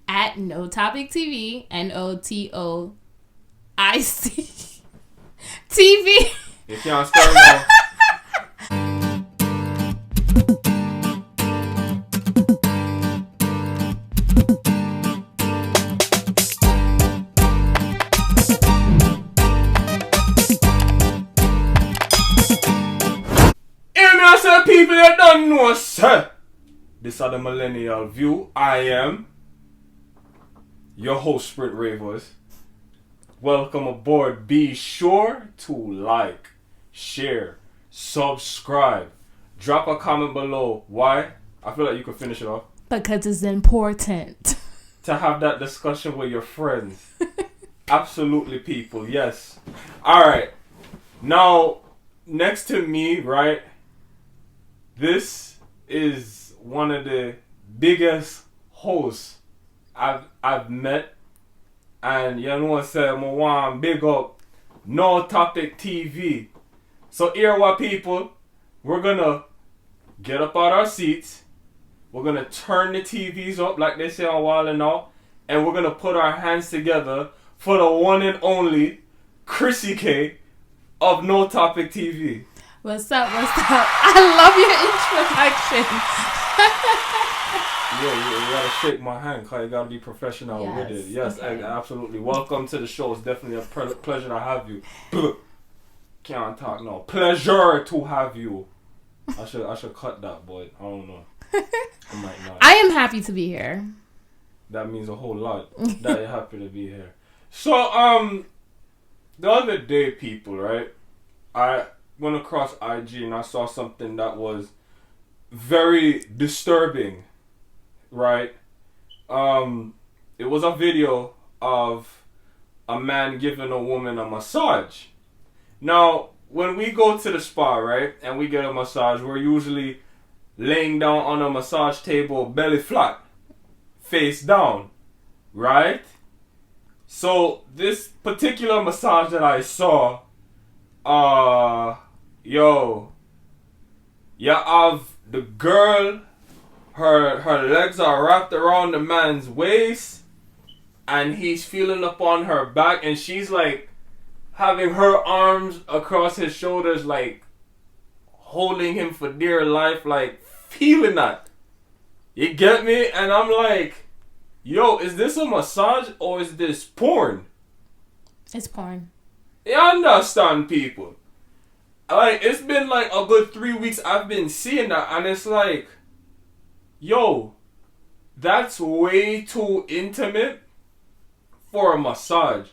at NoTopic TV, NoToic TV. You can't spell now. People that don't know, sir. This is the Millennial View. I am your host, Sprint Ravers. Welcome aboard. Be sure to like, share, subscribe, drop a comment below. Why? I feel like you can finish it off. Because it's important to have that discussion with your friends. Absolutely, people. Yes. Alright. Now, next to me, right? This is one of the biggest hosts I've met. And you know what I said, I want to big up NoTopic TV. So here what people, we're going to get up out our seats. We're going to turn the TVs up like they say on Wild and Out. And we're going to put our hands together for the one and only Krissy K of NoTopic TV. What's up? I love your introduction. You gotta shake my hand because you gotta be professional with it. Yes, okay. Absolutely. Welcome to the show. It's definitely a pleasure to have you. Can't talk no. Pleasure to have you. I should cut that, boy. I don't know. I might not. I am happy to be here. That means a whole lot. That you're happy to be here. So the other day, people, right? I went across IG and I saw something that was very disturbing, right? It was a video of a man giving a woman a massage. Now, when we go to the spa, right, and we get a massage, we're usually laying down on a massage table, belly flat, face down, right? So this particular massage that I saw, you have the girl, her legs are wrapped around the man's waist, and he's feeling up on her back, and she's like having her arms across his shoulders, like holding him for dear life, like feeling that. You get me? And I'm like, yo, is this a massage or is this porn? It's porn. You understand, people? Like, it's been like a good 3 weeks I've been seeing that, and it's like, yo, that's way too intimate for a massage.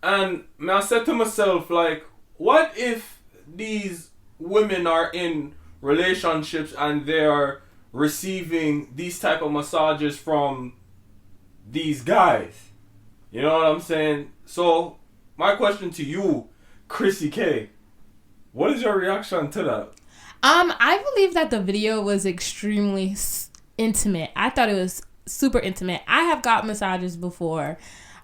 And I said to myself, like, what if these women are in relationships and they are receiving these type of massages from these guys? You know what I'm saying? So, my question to you, Krissy K, what is your reaction to that? I believe that the video was extremely intimate. I thought it was super intimate. I have got massages before.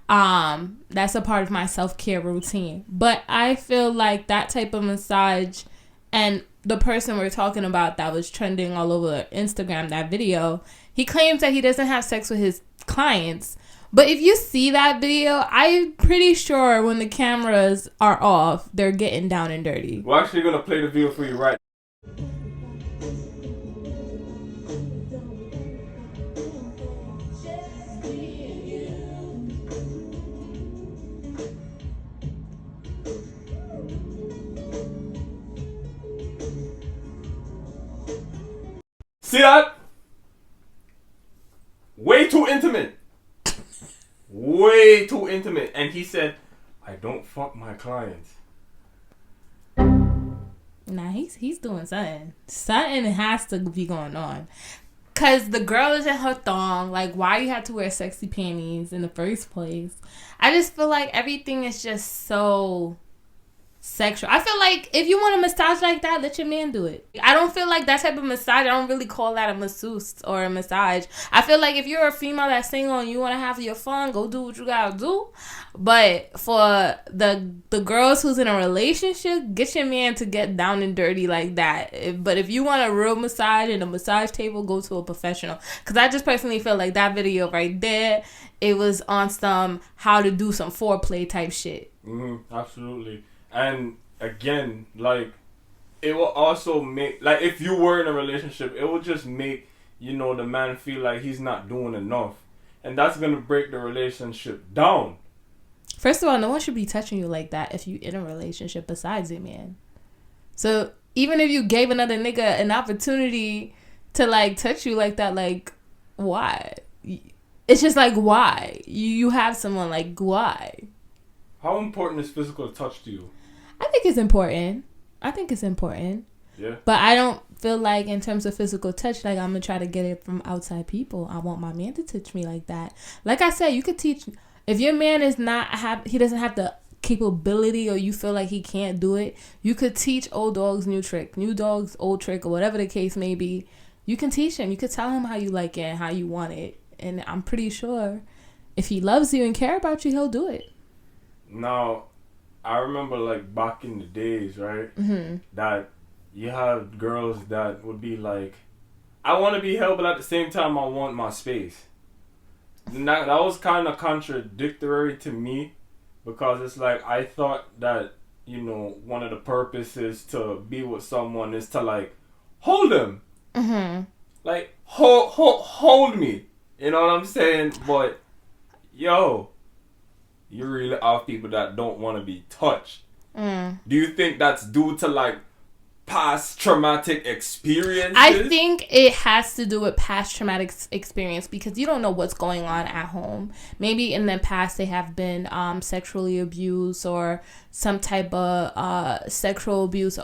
That's a part of my self-care routine. But I feel like that type of massage, and the person we're talking about that was trending all over Instagram, that video, he claims that he doesn't have sex with his clients. But if you see that video, I'm pretty sure when the cameras are off, they're getting down and dirty. We're actually going to play the video for you right See that? Way too intimate. Way too intimate. And he said, I don't fuck my clients. Nah, he's doing something. Something has to be going on. Because the girl is in her thong. Like, why you had to wear sexy panties in the first place? I just feel like everything is just so sexual. I feel like if you want a massage like that, let your man do it. I don't feel like that type of massage, I don't really call that a masseuse or a massage. I feel like if you're a female that's single and you want to have your fun, go do what you gotta do. But for the girls who's in a relationship, get your man to get down and dirty like that. But if you want a real massage and a massage table, go to a professional. Because I just personally feel like that video right there, it was on some how to do some foreplay type shit. Absolutely. And again, like, it will also make, like, if you were in a relationship, it will just make, you know, the man feel like he's not doing enough. And that's going to break the relationship down. First of all, no one should be touching you like that if you're in a relationship besides a man. So even if you gave another nigga an opportunity to, like, touch you like that, like, why? It's just like, why? You have someone, like, why? How important is physical touch to you? I think it's important. Yeah. But I don't feel like in terms of physical touch, like I'm going to try to get it from outside people. I want my man to touch me like that. Like I said, you could teach. If your man is he doesn't have the capability or you feel like he can't do it, you could teach old dogs new trick, new dogs old trick, or whatever the case may be. You can teach him. You could tell him how you like it and how you want it. And I'm pretty sure if he loves you and care about you, he'll do it. Now, I remember, like, back in the days, right, that you had girls that would be like, I want to be held, but at the same time, I want my space. And that was kind of contradictory to me, because it's like, I thought that, you know, one of the purposes to be with someone is to, like, hold them. Like, hold me. You know what I'm saying? But, yo, you really have people that don't want to be touched. Do you think that's due to, like, past traumatic experiences? I think it has to do with past traumatic experience, because you don't know what's going on at home. Maybe in the past they have been sexually abused or some type of sexual abuse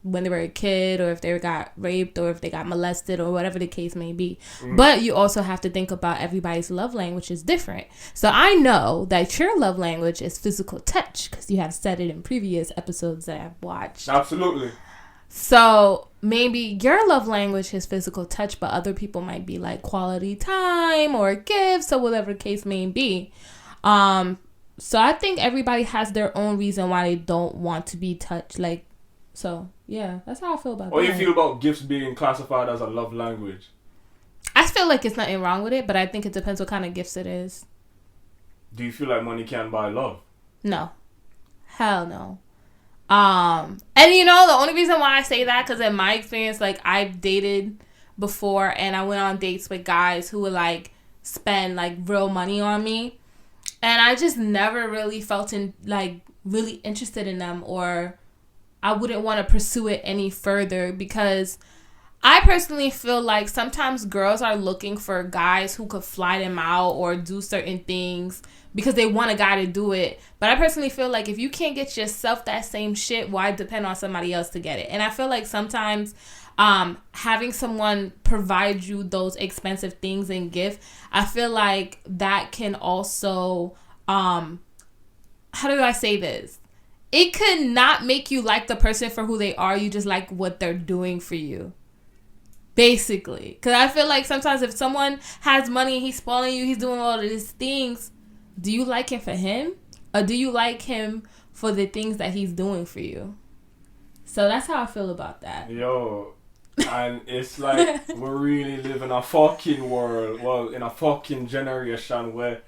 when they were a kid, or if they got raped, or if they got molested, or whatever the case may be. But you also have to think about everybody's love language is different. So I know that your love language is physical touch, because you have said it in previous episodes that I've watched. Absolutely. So maybe your love language is physical touch, but other people might be like quality time or gifts or whatever the case may be. So I think everybody has their own reason why they don't want to be touched. Like, so yeah, that's how I feel about that. What do you feel about gifts being classified as a love language? I feel like it's nothing wrong with it, but I think it depends what kind of gifts it is. Do you feel like money can buy love? No. Hell no. And you know, the only reason why I say that, because in my experience, like, I've dated before and I went on dates with guys who would, like, spend, like, real money on me, and I just never really felt really interested in them, or I wouldn't want to pursue it any further, because I personally feel like sometimes girls are looking for guys who could fly them out or do certain things because they want a guy to do it. But I personally feel like if you can't get yourself that same shit, why depend on somebody else to get it? And I feel like sometimes having someone provide you those expensive things and gift, I feel like that can also, how do I say this? It could not make you like the person for who they are. You just like what they're doing for you. Basically. Because I feel like sometimes if someone has money and he's spoiling you, he's doing all of these things, do you like him for him? Or do you like him for the things that he's doing for you? So that's how I feel about that. Yo, and it's like we really live in a fucking world, well, in a fucking generation where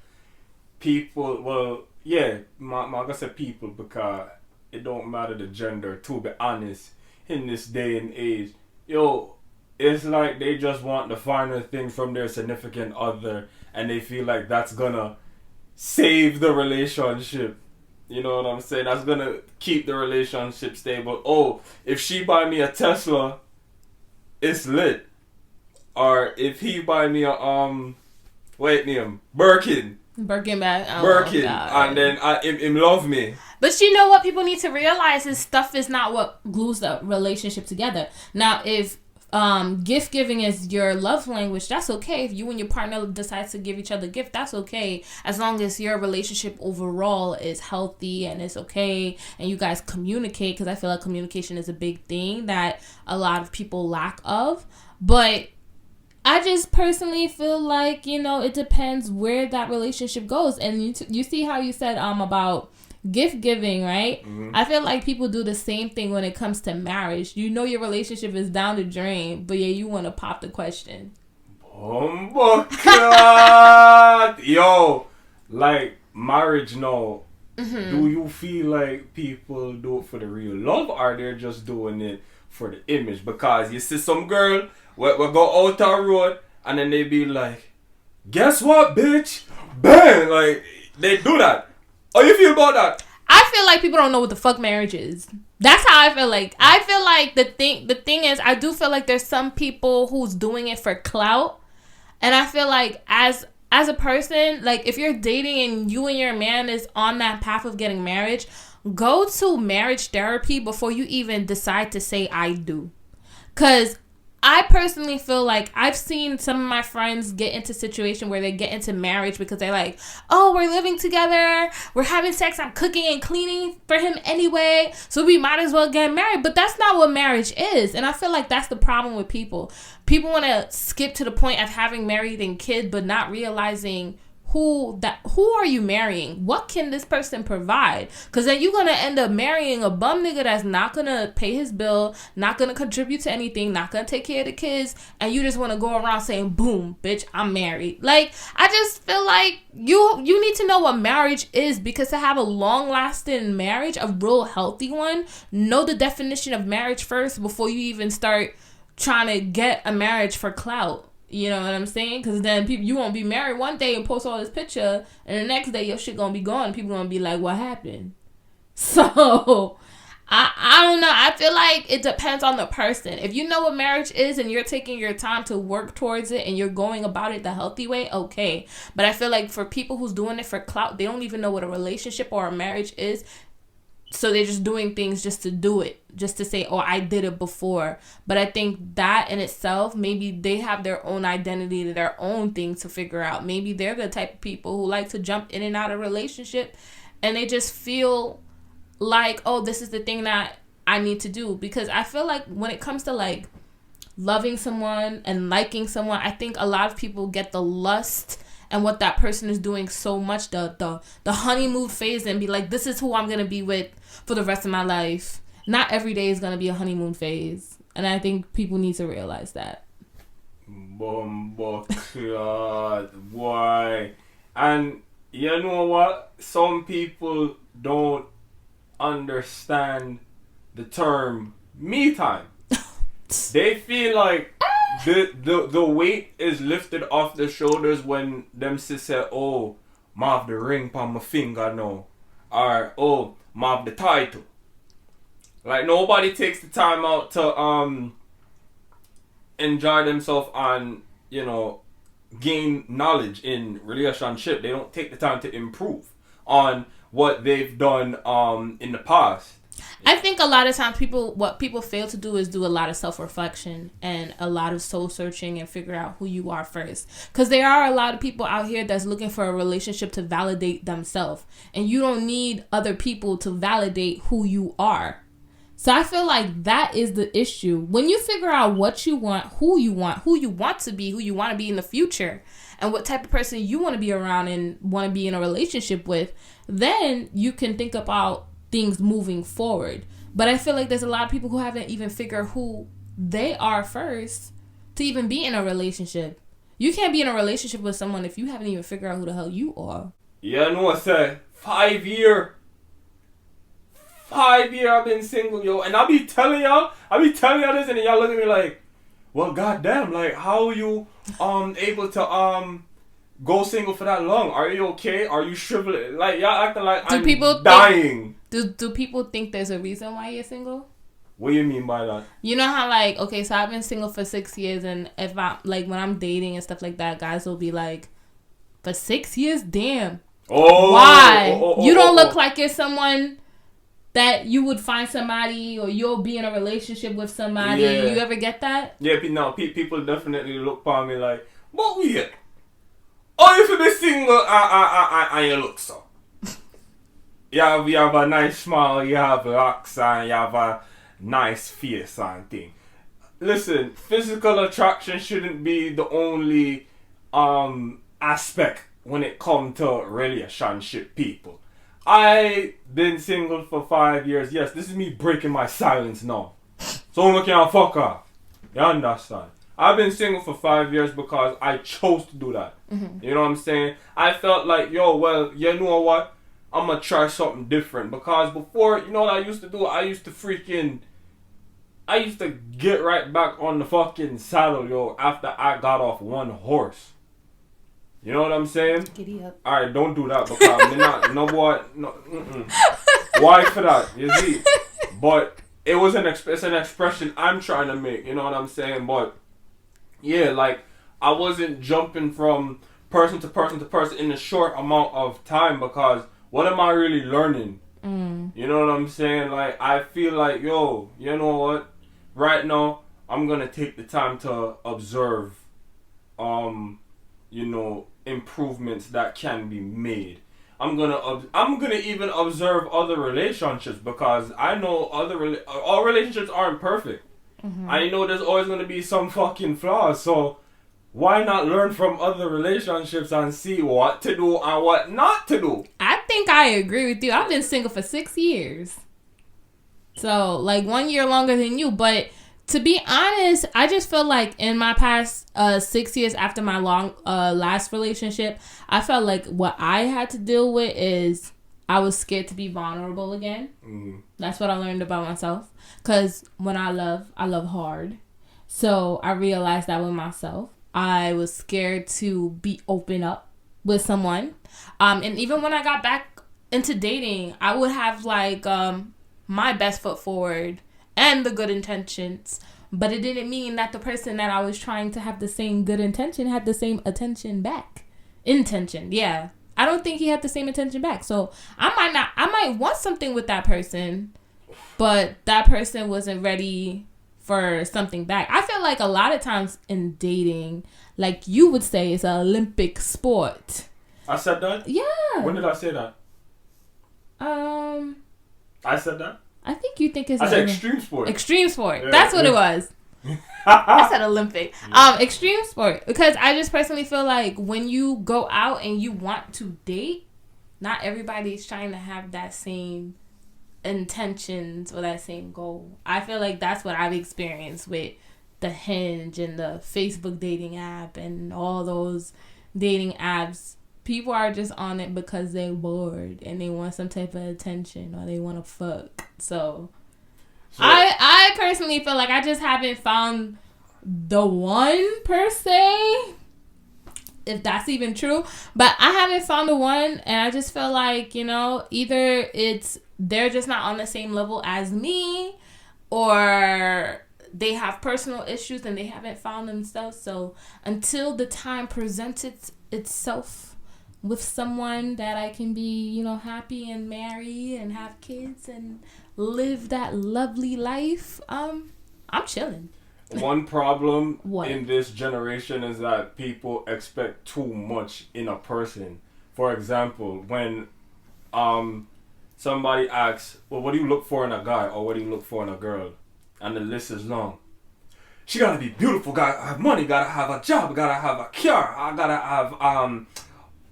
people, well, yeah, I'm gonna say people because it don't matter the gender, to be honest, in this day and age. Yo, it's like they just want the finer thing from their significant other, and they feel like that's gonna save the relationship. You know what I'm saying? That's gonna keep the relationship stable. Oh, if she buy me a Tesla, it's lit. Or if he buy me a Birkin bag. Oh, Birkin, and then him love me. But you know what people need to realize is stuff is not what glues the relationship together. Now, if gift giving is your love language, that's okay. If you and your partner decide to give each other a gift, that's okay, as long as your relationship overall is healthy and it's okay and you guys communicate, because I feel like communication is a big thing that a lot of people lack of. But I just personally feel like, it depends where that relationship goes. And you see how you said about gift giving, right? Mm-hmm. I feel like people do the same thing when it comes to marriage. Your relationship is down the drain, but you want to pop the question. Yo, like marriage now. Mm-hmm. Do you feel like people do it for the real love, or they're just doing it for the image? Because you see some girl we go out our road and then they be like, guess what, bitch? Bang! Like, they do that. How you feel about that? I feel like people don't know what the fuck marriage is. That's how I feel like. I feel like the thing is, I do feel like there's some people who's doing it for clout. And I feel like as a person, like if you're dating and you and your man is on that path of getting married, go to marriage therapy before you even decide to say I do. Because I personally feel like I've seen some of my friends get into a situation where they get into marriage because they're like, oh, we're living together, we're having sex, I'm cooking and cleaning for him anyway, so we might as well get married. But that's not what marriage is. And I feel like that's the problem with people. People want to skip to the point of having married and kids, but not realizing who are you marrying? What can this person provide? Because then you're going to end up marrying a bum nigga that's not going to pay his bill, not going to contribute to anything, not going to take care of the kids, and you just want to go around saying, boom, bitch, I'm married. Like, I just feel like you need to know what marriage is, because to have a long-lasting marriage, a real healthy one, know the definition of marriage first before you even start trying to get a marriage for clout. You know what I'm saying? Because then you won't be married one day and post all this picture, and the next day your shit gonna be gone. People gonna be like, what happened? So, I don't know. I feel like it depends on the person. If you know what marriage is and you're taking your time to work towards it and you're going about it the healthy way, okay. But I feel like for people who's doing it for clout, they don't even know what a relationship or a marriage is. So they're just doing things just to do it, just to say, oh, I did it before. But I think that in itself, maybe they have their own identity, their own thing to figure out. Maybe they're the type of people who like to jump in and out of relationship, and they just feel like, oh, this is the thing that I need to do. Because I feel like when it comes to like loving someone and liking someone, I think a lot of people get the lust and what that person is doing so much, the honeymoon phase, and be like, this is who I'm going to be with for the rest of my life. Not every day is going to be a honeymoon phase. And I think people need to realize that. Boy. And you know what? Some people don't understand the term me time. They feel like the weight is lifted off their shoulders when them sis say, oh, ma have the ring on my finger now. Or, oh, ma have the title. Like, nobody takes the time out to enjoy themselves and, gain knowledge in relationship. They don't take the time to improve on what they've done in the past. I think a lot of times what people fail to do is do a lot of self-reflection and a lot of soul searching and figure out who you are first. Because there are a lot of people out here that's looking for a relationship to validate themselves. And you don't need other people to validate who you are. So I feel like that is the issue. When you figure out what you want, who you want to be, who you want to be in the future, and what type of person you want to be around and want to be in a relationship with, then you can think about things moving forward. But I feel like there's a lot of people who haven't even figured who they are first to even be in a relationship. You can't be in a relationship with someone if you haven't even figured out who the hell you are. Yeah, no, I said 5 year I've been single, yo, and I be telling y'all this, and y'all look at me like, well, goddamn, like, how are you able to go single for that long? Are you okay? Are you shriveling? Like, y'all acting like I'm dying. Do people think there's a reason why you're single? What do you mean by that? You know how, like, okay, so I've been single for 6 years, and if I, like, when I'm dating and stuff like that, guys will be like, for 6 years? Damn. Oh. Why? You don't look like you're someone that you would find somebody or you'll be in a relationship with somebody. Yeah. You ever get that? Yeah, no, people definitely look upon me like, what weird? Oh, if you be single, and you look so. You have a nice smile, you have locks, and you have a nice face and thing. Listen, physical attraction shouldn't be the only aspect when it comes to relationship, people. I been single for 5 years. Yes, this is me breaking my silence now. So I'm looking at fuck off. You understand? I've been single for 5 years because I chose to do that. Mm-hmm. You know what I'm saying? I felt like, yo, well, you know what? I'm gonna try something different. Because before, you know what I used to do? I used to get right back on the fucking saddle, yo, after I got off one horse. You know what I'm saying? Giddy up. Alright, don't do that because me not, no boy, no, why for that, you see? But it was it's an expression I'm trying to make, you know what I'm saying? But yeah, like, I wasn't jumping from person to person to person in a short amount of time because what am I really learning? You know what I'm saying? Like, I feel like, yo, you know what? Right now, I'm gonna take the time to observe, you know, improvements that can be made. I'm gonna even observe other relationships because I know all relationships aren't perfect. Mm-hmm. I know there's always gonna be some fucking flaws. So why not learn from other relationships and see what to do and what not to do? I think I agree with you. I've been single for 6 years. So, like, 1 year longer than you. But to be honest, I just feel like in my past 6 years after my last relationship, I felt like what I had to deal with is I was scared to be vulnerable again. That's what I learned about myself. Because when I love hard. So I realized that with myself. I was scared to be open up with someone. And even when I got back into dating, I would have like my best foot forward and the good intentions. But it didn't mean that the person that I was trying to have the same good intention had the same attention back. Intention, yeah. I don't think he had the same attention back. So I might want something with that person, but that person wasn't ready for something back. I feel like a lot of times in dating, like you would say, it's an Olympic sport. I said that? Yeah. When did I say that? I said that? I think you think it's... I said extreme sport. Extreme sport. Yeah, that's what it was. I said Olympic. Extreme sport. Because I just personally feel like when you go out and you want to date, not everybody's trying to have that same intentions or that same goal. I feel like that's what I've experienced with the Hinge and the Facebook dating app and all those dating apps. People are just on it because they're bored and they want some type of attention or they want to fuck. So I personally feel like I just haven't found the one per se, if that's even true. But I haven't found the one, and I just feel like, you know, either they're just not on the same level as me, or they have personal issues and they haven't found themselves. So until the time presents itself with someone that I can be, you know, happy and marry and have kids and live that lovely life, I'm chilling. One problem in this generation is that people expect too much in a person. For example, when somebody asks, well, what do you look for in a guy or what do you look for in a girl? And the list is long. She gotta be beautiful, gotta have money, gotta have a job, gotta have a car, I gotta have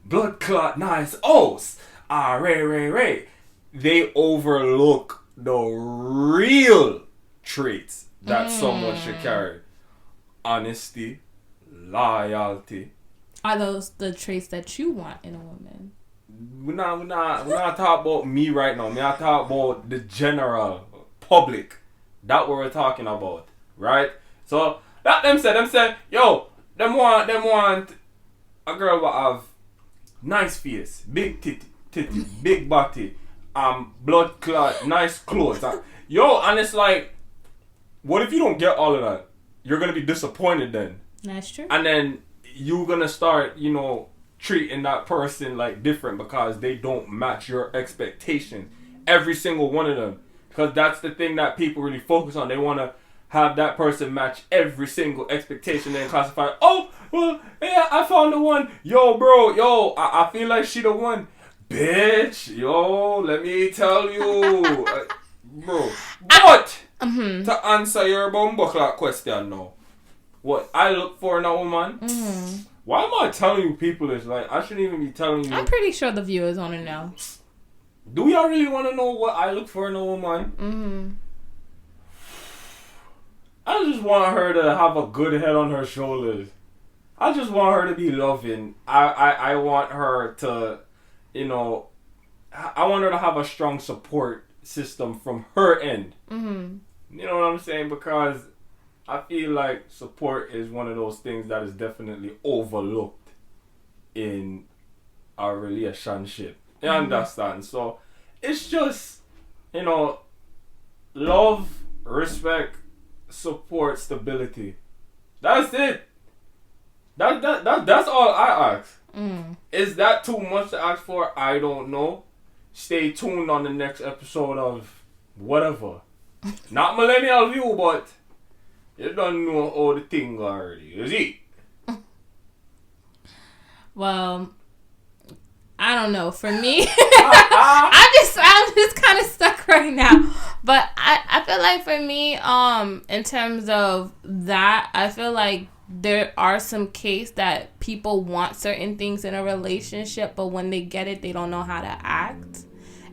blood clot nice O's. Ray. They overlook the real traits that someone should carry. Honesty, loyalty. Are those the traits that you want in a woman? We're not talking about me right now. We're not talking about the general public. That's what we're talking about, right? So that them said, yo, them want a girl will have nice face, big titty, big body, blood clot, nice clothes. Yo, and it's like, what if you don't get all of that? You're gonna be disappointed then. That's true. And then you're gonna start, you know, treating that person like different because they don't match your expectations. Every single one of them. Because that's the thing that people really focus on. They want to have that person match every single expectation and classify, oh, well, yeah, I found the one. Yo, bro, I feel like she the one. Bitch, yo, let me tell you. Bro, but to answer your bumbuckler question now, what I look for in a woman, why am I telling you people this? Like, I shouldn't even be telling you. I'm pretty sure the viewers want to know. Do y'all really want to know what I look for in a woman? I just want her to have a good head on her shoulders. I just want her to be loving. I want her to, you know, I want her to have a strong support system from her end. You know what I'm saying? Because I feel like support is one of those things that is definitely overlooked in our relationship. You understand? So it's just, you know, love, respect, support, stability. That's it. That's all I ask. Is that too much to ask for? I don't know. Stay tuned on the next episode of whatever. Not Millennial View, but you don't know all the thing already. Is it? Well, I don't know. For me, I'm just kind of stuck right now. But I feel like for me, in terms of that, I feel like there are some cases that people want certain things in a relationship, but when they get it, they don't know how to act.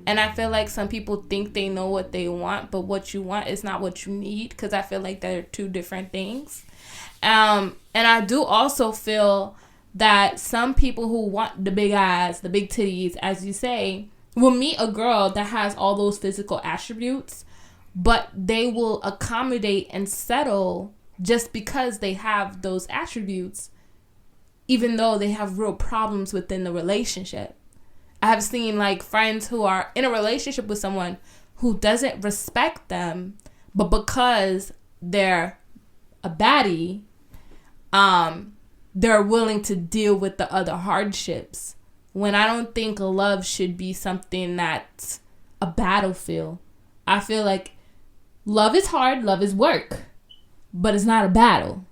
And I feel like some people think they know what they want, but what you want is not what you need, because I feel like they're two different things. And I do also feel that some people who want the big eyes, the big titties, as you say, will meet a girl that has all those physical attributes, but they will accommodate and settle just because they have those attributes, even though they have real problems within the relationship. I have seen like friends who are in a relationship with someone who doesn't respect them, but because they're a baddie, they're willing to deal with the other hardships. When I don't think love should be something that's a battlefield. I feel like love is hard, love is work, but it's not a battle.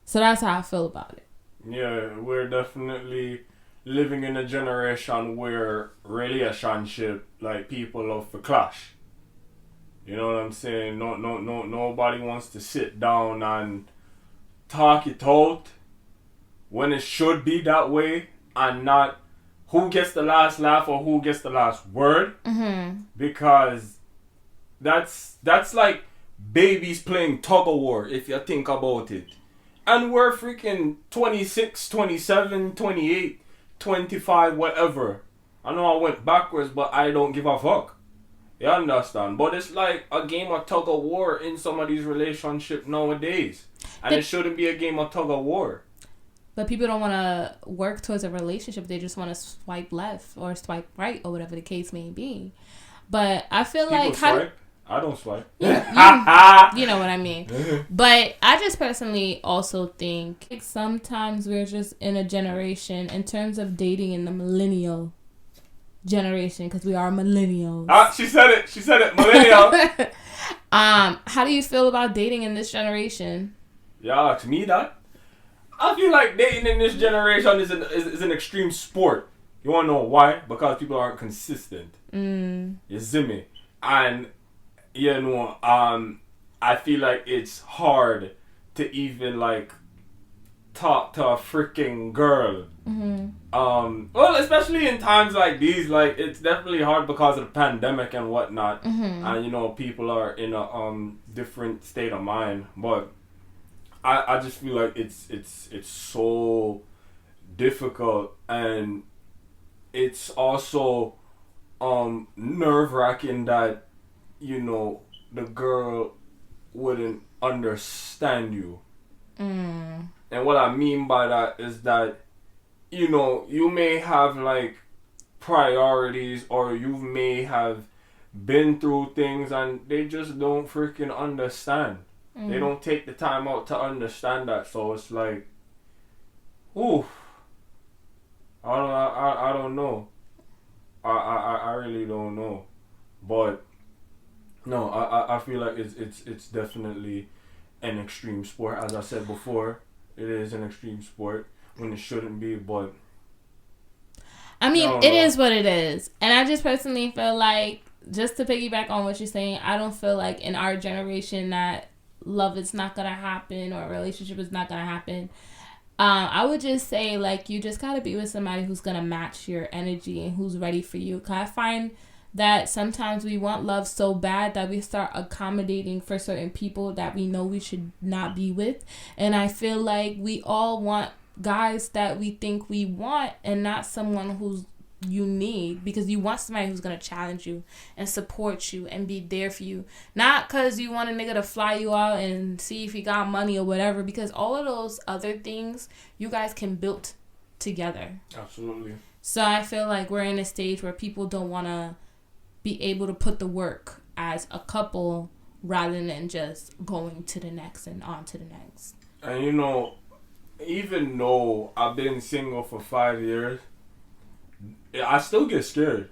So that's how I feel about it. Yeah, we're definitely living in a generation where relationship, like, people love to clash. You know what I'm saying? Nobody wants to sit down and talk it out when it should be that way, and not who gets the last laugh or who gets the last word. Because that's like babies playing tug of war, if you think about it. And we're freaking 26, 27, 28, 25, whatever. I know I went backwards, but I don't give a fuck. You understand? But it's like a game of tug of war in some of these relationships nowadays. And it shouldn't be a game of tug of war. But people don't want to work towards a relationship. They just want to swipe left or swipe right or whatever the case may be. But I feel people like... swipe. I don't swipe. You know what I mean. But I just personally also think sometimes we're just in a generation, in terms of dating in the millennial generation, because we are millennials. She said it. Millennial. How do you feel about dating in this generation? Yeah, to me that. I feel like dating in this generation is an extreme sport. You want to know why? Because people aren't consistent. You see me? And, you know, I feel like it's hard to even, like, talk to a freaking girl. Well, especially in times like these, like, it's definitely hard because of the pandemic and whatnot. And, you know, people are in a different state of mind. But I just feel like it's so difficult, and it's also nerve-wracking that, you know, the girl wouldn't understand you. And what I mean by that is that, you know, you may have like priorities, or you may have been through things and they just don't freaking understand. They don't take the time out to understand that. So it's like, ooh, I don't know. I really don't know. feel like it's definitely an extreme sport. As I said before, it is an extreme sport when it shouldn't be, but I mean, it is what it is. And I just personally feel like, just to piggyback on what you're saying, I don't feel like in our generation that love is not gonna happen or a relationship is not gonna happen. I would just say, like, you just gotta be with somebody who's gonna match your energy and who's ready for you. Cause I find that sometimes we want love so bad that we start accommodating for certain people that we know we should not be with. And I feel like we all want guys that we think we want and not someone who's you need, because you want somebody who's going to challenge you and support you and be there for you, not because you want a nigga to fly you out and see if he got money or whatever, because all of those other things you guys can build together. Absolutely. So I feel like we're in a stage where people don't want to be able to put the work as a couple rather than just going to the next and on to the next. And you know, even though I've been single for 5 years, I still get scared.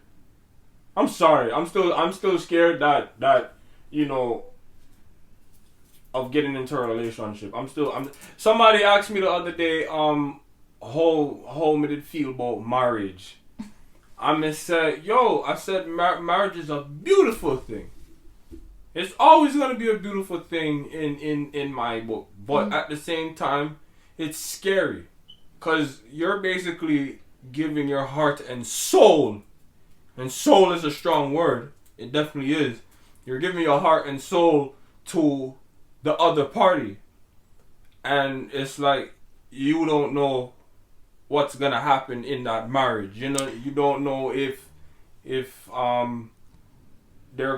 I'm sorry. I'm still scared that you know, of getting into a relationship. Somebody asked me the other day how me did feel about marriage. I said marriage is a beautiful thing. It's always going to be a beautiful thing in my book. But at the same time, it's scary. Because you're basically giving your heart and soul. And soul is a strong word. It definitely is. You're giving your heart and soul to the other party. And it's like, you don't know what's going to happen in that marriage. You know, you don't know if they're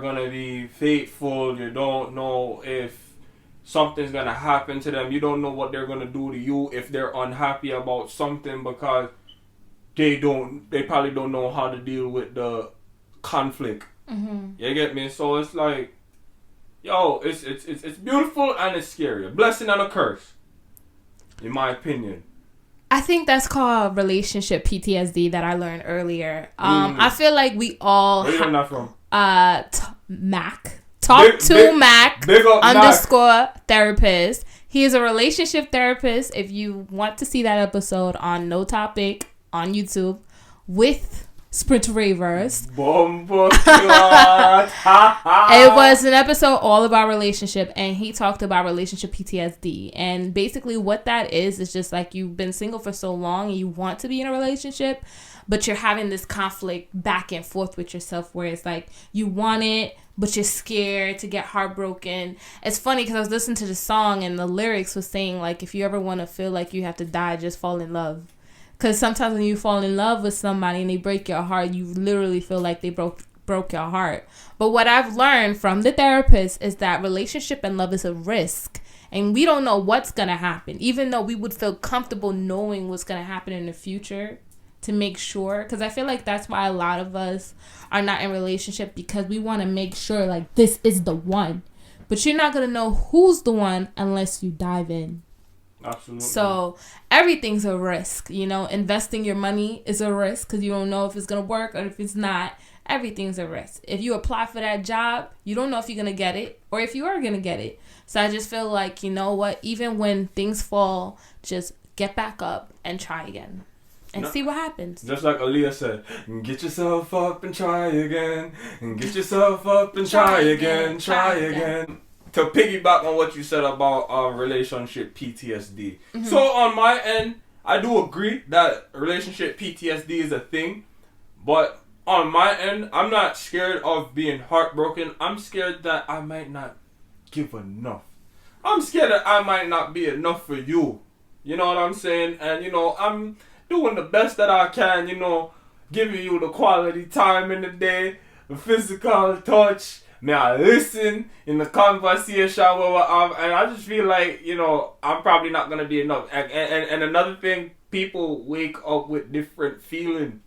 going to be faithful. You don't know if something's going to happen to them. You don't know what they're going to do to you if they're unhappy about something, because they probably don't know how to deal with the conflict. Mm-hmm. You get me? So it's like, yo, it's beautiful and it's scary. A blessing and a curse, in my opinion. I think that's called relationship PTSD that I learned earlier. I feel like we all... Where you learn that from? Mac. Talk to Mac _ therapist. He is a relationship therapist. If you want to see that episode on NoTopic on YouTube with Sprint Ravers. It was an episode all about relationship, and he talked about relationship PTSD. And basically what that is just like, you've been single for so long and you want to be in a relationship, but you're having this conflict back and forth with yourself where it's like you want it, but you're scared to get heartbroken. It's funny because I was listening to the song and the lyrics was saying, like, if you ever want to feel like you have to die, just fall in love. Because sometimes when you fall in love with somebody and they break your heart, you literally feel like they broke your heart. But what I've learned from the therapist is that relationship and love is a risk. And we don't know what's going to happen. Even though we would feel comfortable knowing what's going to happen in the future to make sure. Because I feel like that's why a lot of us are not in relationship, because we want to make sure, like, this is the one. But you're not going to know who's the one unless you dive in. Absolutely. So everything's a risk, you know. Investing your money is a risk because you don't know if it's going to work or if it's not. Everything's a risk. If you apply for that job, you don't know if you're going to get it or if you are going to get it. So I just feel like, you know what, even when things fall, just get back up and try again and see what happens. Just like Aaliyah said, get yourself up and try again, and get yourself up and try again. To piggyback on what you said about relationship PTSD. Mm-hmm. So on my end, I do agree that relationship PTSD is a thing. But on my end, I'm not scared of being heartbroken. I'm scared that I might not give enough. I'm scared that I might not be enough for you. You know what I'm saying? And, you know, I'm doing the best that I can, you know, giving you the quality time in the day, the physical touch. May I listen in the conversation and I just feel like, you know, I'm probably not going to be enough. And another thing, people wake up with different feeling.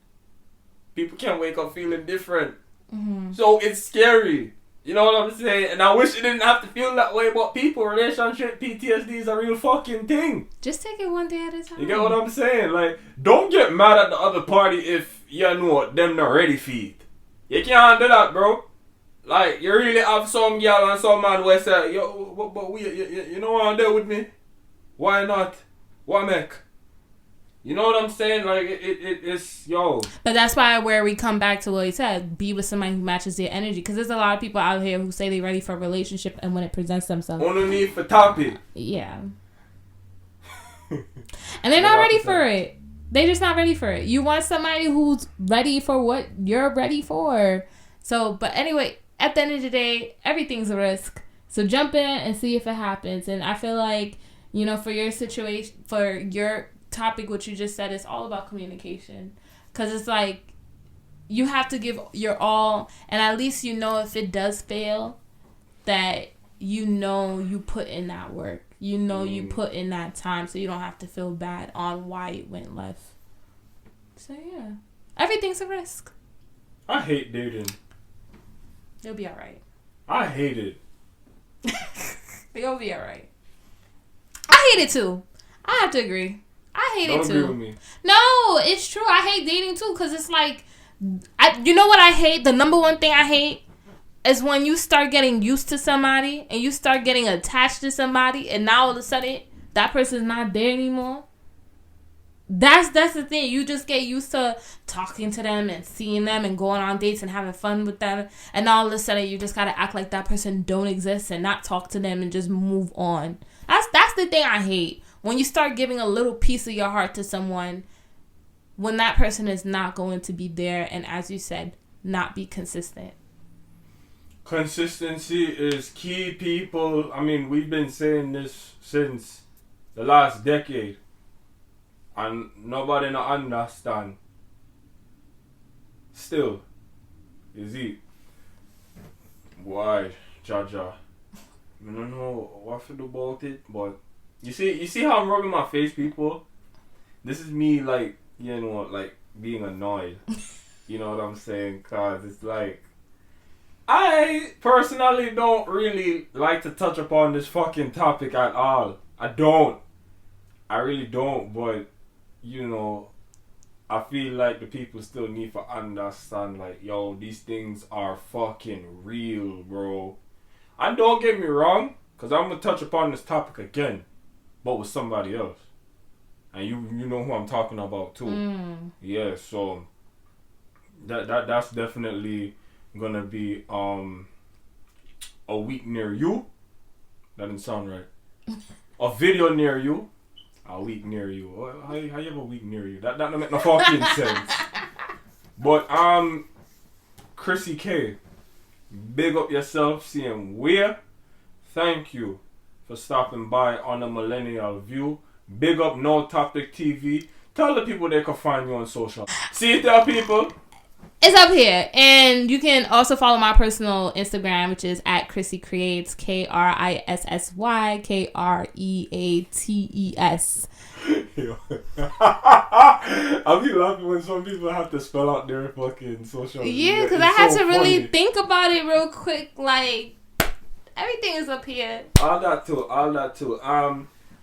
People can wake up feeling different. Mm-hmm. So it's scary. You know what I'm saying? And I wish it didn't have to feel that way, but people, relationship PTSD is a real fucking thing. Just take it one day at a time. You get what I'm saying? Like, don't get mad at the other party if you know them not ready for it. You can't do that, bro. Like, you really have some girl and some man where say, yo, but you know what I'm there with me? Why not? What make? You know what I'm saying? Like, it's, yo. But that's why where we come back to what he said, be with somebody who matches their energy. Because there's a lot of people out here who say they're ready for a relationship, and when it presents themselves. On the need for topic. Yeah. And they're not ready for it. They're just not ready for it. You want somebody who's ready for what you're ready for. So, but anyway, at the end of the day, everything's a risk. So jump in and see if it happens. And I feel like, you know, for your situation, for your topic, what you just said, is all about communication. Because it's like, you have to give your all. And at least you know if it does fail, that you know you put in that work. You know you put in that time, so you don't have to feel bad on why it went left. So yeah, everything's a risk. I hate dating. You'll be alright. I hate it. You'll be alright. I hate it too. I have to agree. I hate it too. Don't agree with me. No, it's true. I hate dating too, because it's like, you know what I hate? The number one thing I hate is when you start getting used to somebody and you start getting attached to somebody, and now all of a sudden that person's not there anymore. That's the thing. You just get used to talking to them and seeing them and going on dates and having fun with them, and all of a sudden you just gotta act like that person don't exist and not talk to them and just move on. That's the thing I hate. When you start giving a little piece of your heart to someone when that person is not going to be there, and as you said, not be consistent. Consistency is key, people. I mean, we've been saying this since the last decade, and nobody not understand. Still, is it? Why, Jaja? I don't know what to do about it, but you see how I'm rubbing my face, people? This is me, like, you know, like, being annoyed. You know what I'm saying? Cause it's like, I personally don't really like to touch upon this fucking topic at all. I don't. I really don't, but, you know, I feel like the people still need to understand, like, yo, these things are fucking real, bro. And don't get me wrong, because I'm going to touch upon this topic again, but with somebody else. And you know who I'm talking about, too. Yeah, so that's definitely gonna be a week near you. That didn't sound right. A video near you. A week near you. How you have a week near you? That don't make no fucking sense. But Krissy K, big up yourself, seeing where. Thank you for stopping by on the Millennial View. Big up NoTopic TV. Tell the people they can find you on social. See you there, people. It's up here. And you can also follow my personal Instagram, which is at Krissy Creates, KRISSY KREATES. I'll be laughing when some people have to spell out their fucking social media. Yeah, because I had to really think about it real quick. Like, everything is up here. All that too.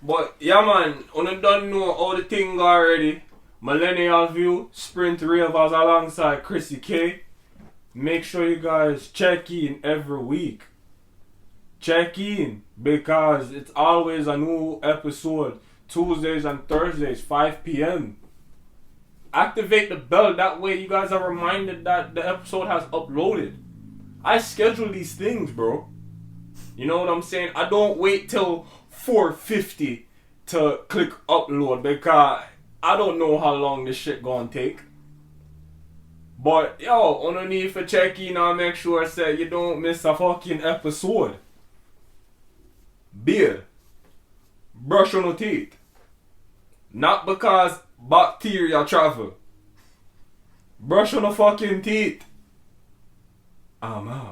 But yeah, man, you don't know all the thing already. Millennial View, Sprint Ravers alongside Krissy K. Make sure you guys check in every week. Check in, because it's always a new episode. Tuesdays and Thursdays, 5 p.m. Activate the bell, that way you guys are reminded that the episode has uploaded. I schedule these things, bro. You know what I'm saying? I don't wait till 4:50 to click upload, because I don't know how long this shit gonna take. But yo, on the need for check in and make sure that you don't miss a fucking episode. Beer. Brush on your teeth. Not because bacteria travel. Brush on the fucking teeth. I'm out.